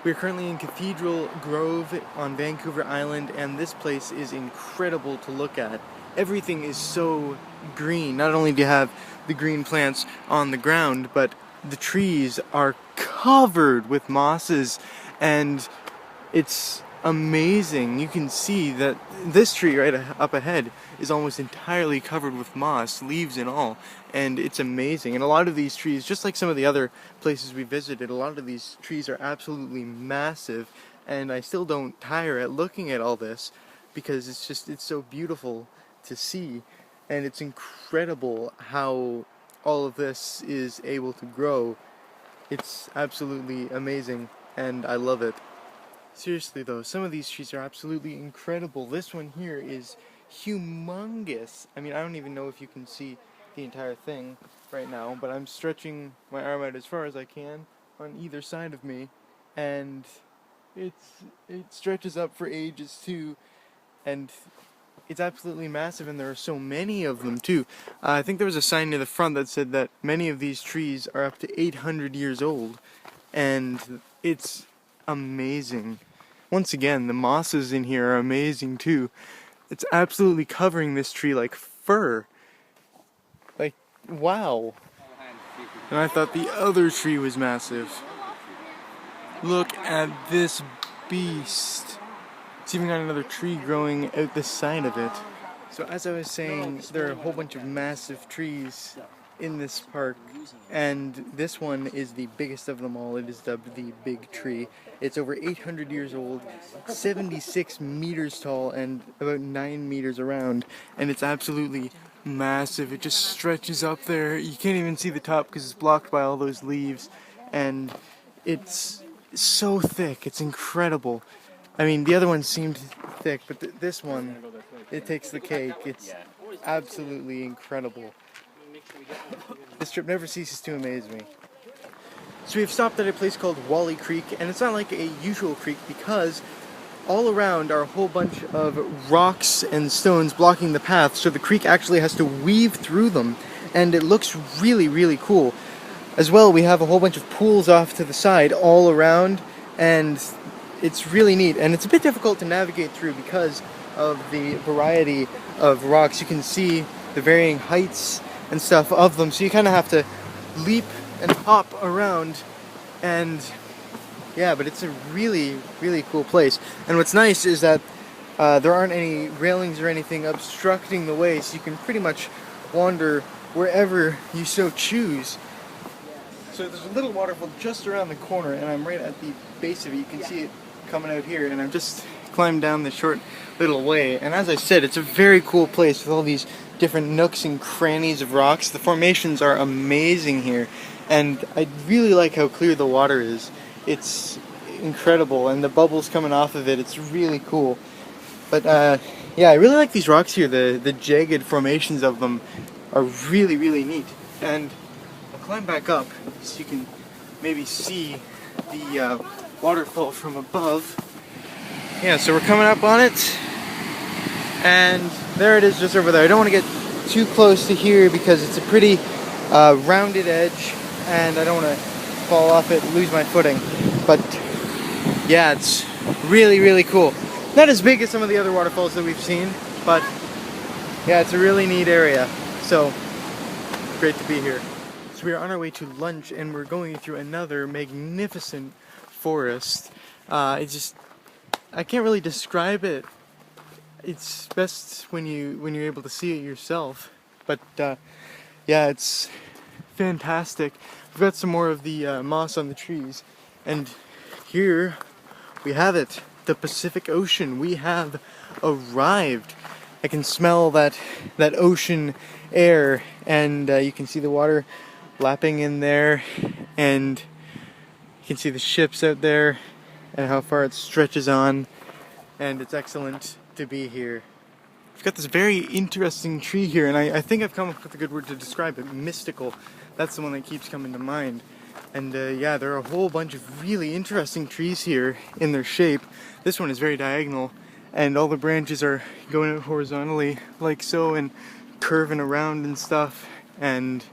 We're currently in Cathedral Grove on Vancouver Island, and this place is incredible to look at. Everything is so green. Not only do you have the green plants on the ground, but the trees are covered with mosses, and it's amazing. You can see that this tree right up ahead is almost entirely covered with moss, leaves and all, and it's amazing. And a lot of these trees, just like some of the other places we visited, a lot of these trees are absolutely massive, and I still don't tire at looking at all this because it's so beautiful to see, and it's incredible how all of this is able to grow. It's absolutely amazing, and I love it. Seriously though, some of these trees are absolutely incredible. This one here is humongous. I mean, I don't even know if you can see the entire thing right now, but I'm stretching my arm out as far as I can on either side of me, and it stretches up for ages too, and it's absolutely massive, and there are so many of them too. I think there was a sign near the front that said that many of these trees are up to 800 years old, and it's amazing. Once again, the mosses in here are amazing too. It's absolutely covering this tree like fur. Like, wow. And I thought the other tree was massive. Look at this beast. It's even got another tree growing out the side of it. So as I was saying, there are a whole bunch of massive trees in this park, and this one is the biggest of them all. It is dubbed the Big Tree. It's over 800 years old, 76 meters tall, and about 9 meters around, and it's absolutely massive. It just stretches up there. You can't even see the top because it's blocked by all those leaves, and it's so thick. It's incredible. I mean, the other one seemed thick, but this one, it takes the cake. It's absolutely incredible. This trip never ceases to amaze me. So we've stopped at a place called Wally Creek, and it's not like a usual creek because all around are a whole bunch of rocks and stones blocking the path, so the creek actually has to weave through them, and it looks really, really cool. As well, we have a whole bunch of pools off to the side all around, and it's really neat, and it's a bit difficult to navigate through because of the variety of rocks. You can see the varying heights and stuff of them, so you kind of have to leap and hop around, and yeah, but it's a really, really cool place. And what's nice is that there aren't any railings or anything obstructing the way, so you can pretty much wander wherever you so choose. So there's a little waterfall just around the corner, and I'm right at the base of it. You can see it coming out here, and I've just climbed down the short little way. And as I said, it's a very cool place with all these different nooks and crannies of rocks. The formations are amazing here, and I really like how clear the water is. It's incredible, and the bubbles coming off of it, it's really cool. But yeah, I really like these rocks here. The jagged formations of them are really, really neat. And I'll climb back up so you can maybe see the waterfall from above. Yeah, so we're coming up on it, and there it is just over there. I don't want to get too close to here because it's a pretty rounded edge, and I don't want to fall off it and lose my footing. But yeah, it's really, really cool. Not as big as some of the other waterfalls that we've seen, but yeah, it's a really neat area. So great to be here. So we are on our way to lunch, and we're going through another magnificent forest. I can't really describe it. It's best when you're able to see it yourself. But yeah, it's fantastic. We've got some more of the moss on the trees, and here we have it, the Pacific Ocean. We have arrived. I can smell that ocean air, and you can see the water lapping in there, and you can see the ships out there and how far it stretches on, and it's excellent to be here. We've got this very interesting tree here, and I think I've come up with a good word to describe it. Mystical. That's the one that keeps coming to mind. And yeah, there are a whole bunch of really interesting trees here in their shape. This one is very diagonal, and all the branches are going out horizontally like so and curving around and stuff. And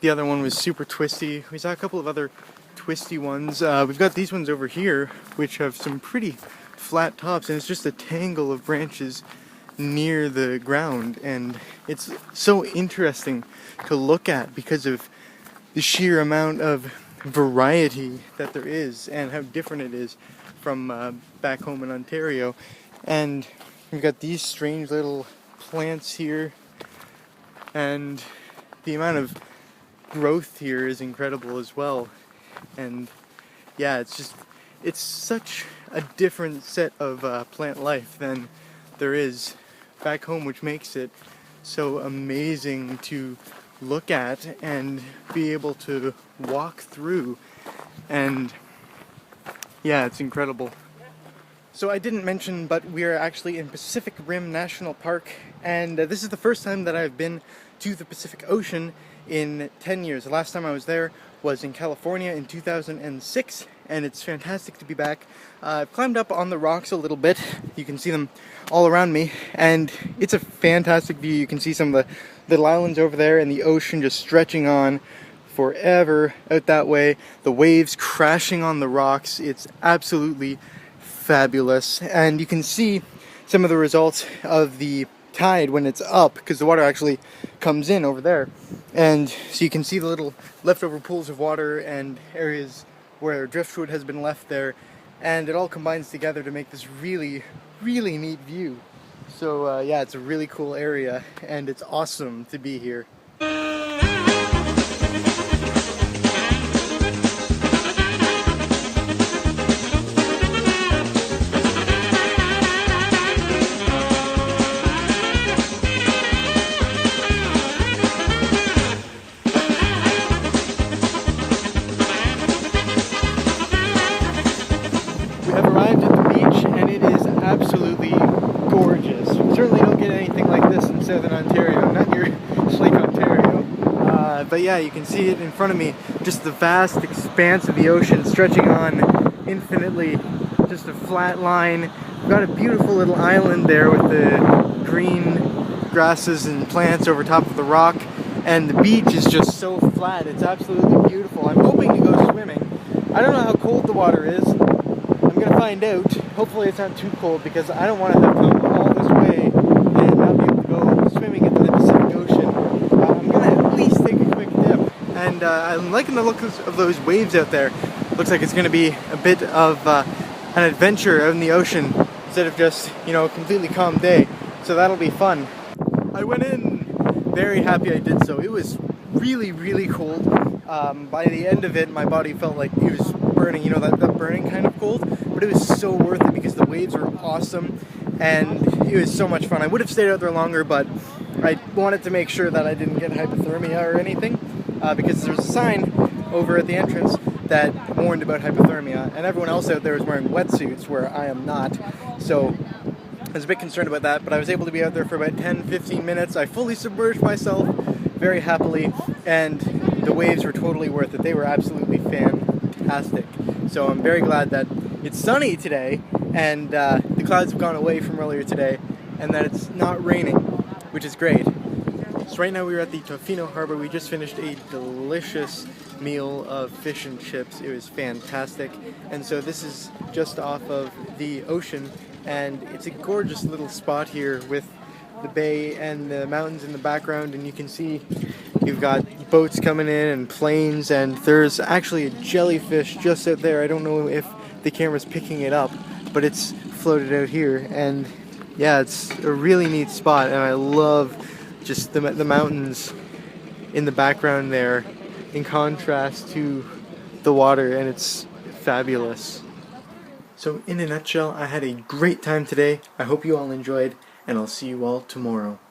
the other one was super twisty. We saw a couple of other twisty ones. We've got these ones over here, which have some pretty flat tops, and it's just a tangle of branches near the ground, and it's so interesting to look at because of the sheer amount of variety that there is and how different it is from back home in Ontario. And we've got these strange little plants here, and the amount of growth here is incredible as well. And yeah, it's such a different set of plant life than there is back home, which makes it so amazing to look at and be able to walk through. And yeah, it's incredible. So I didn't mention, but we are actually in Pacific Rim National Park, and this is the first time that I've been to the Pacific Ocean in 10 years. The last time I was there was in California in 2006, and it's fantastic to be back. I've climbed up on the rocks a little bit. You can see them all around me, and it's a fantastic view. You can see some of the little islands over there and the ocean just stretching on forever out that way. The waves crashing on the rocks. It's absolutely fabulous, and you can see some of the results of the tide when it's up, because the water actually comes in over there, and so you can see the little leftover pools of water and areas where driftwood has been left there, and it all combines together to make this really neat view. So yeah, it's a really cool area, and it's awesome to be here. I've arrived at the beach, and it is absolutely gorgeous. We certainly don't get anything like this in Southern Ontario, not near Lake Ontario. But yeah, you can see it in front of me, just the vast expanse of the ocean stretching on infinitely, just a flat line. We've got a beautiful little island there with the green grasses and plants over top of the rock, and the beach is just so flat. It's absolutely beautiful. I'm hoping to go swimming. I don't know how cold the water is. I'm gonna find out. Hopefully it's not too cold, because I don't want to have come all this way and not be able to go swimming into the Pacific Ocean. I'm gonna at least take a quick dip, and I'm liking the look of those waves out there. Looks like it's gonna be a bit of an adventure out in the ocean instead of just, you know, a completely calm day. So that'll be fun. I went in very happy I did so. It was really cold. By the end of it, my body felt like it was burning, you know, that burning kind of cold, but it was so worth it because the waves were awesome and it was so much fun. I would have stayed out there longer, but I wanted to make sure that I didn't get hypothermia or anything, because there's a sign over at the entrance that warned about hypothermia, and everyone else out there is wearing wetsuits where I am not, so I was a bit concerned about that, but I was able to be out there for about 10-15 minutes. I fully submerged myself very happily, and the waves were totally worth it. They were absolutely fantastic. So I'm very glad that it's sunny today, and the clouds have gone away from earlier today, and that it's not raining, which is great. So right now we're at the Tofino Harbor. We just finished a delicious meal of fish and chips. It was fantastic. And so this is just off of the ocean, and it's a gorgeous little spot here with the bay and the mountains in the background, and you can see you've got boats coming in and planes, and there's actually a jellyfish just out there. I don't know if the camera's picking it up, but it's floated out here, and yeah, it's a really neat spot, and I love just the mountains in the background there in contrast to the water, and it's fabulous. So in a nutshell, I had a great time today. I hope you all enjoyed, and I'll see you all tomorrow.